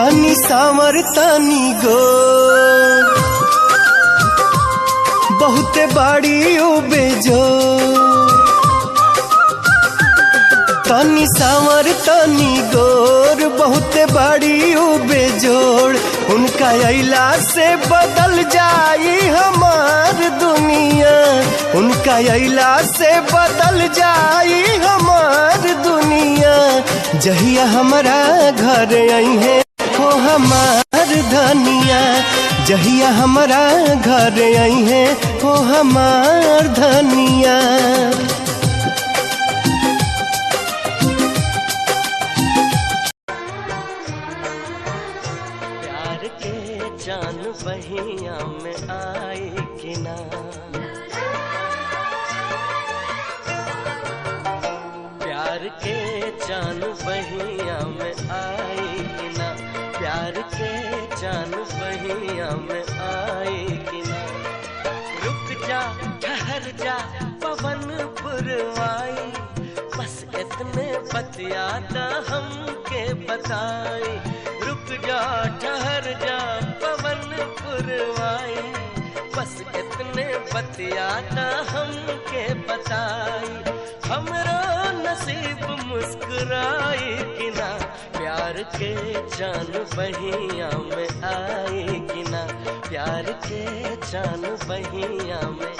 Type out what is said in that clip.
तनी सावर तनी गोर, बहुते बाड़ी बेजो। तनी सावर तनी गोर, बहुते बाड़ी बेजोड़। उनका अइला से बदल जाई हमार दुनिया, उनका अइला से बदल जाई हमार दुनिया। जहिया हमारा घर आई है हो हमार धनिया, जहिया हमारा घर आई है हो हमार धनिया। प्यार के जान बहिया में आई कि ना, प्यार के जान बहिया में आई कि ना, प्यार के जान बहिया में आई कि ना। रुक जा ठहर जा पवन पुरवाई, बस इतने बतियाता हमके बताई। रुक जा ठहर जा पवन पुरवाई, बस इतने बतियाता हमके बताई। हमरो नसीब मुस्कुराई कि ना, प्यार के जान बहिया में आई कि ना, प्यार के जान बहिया में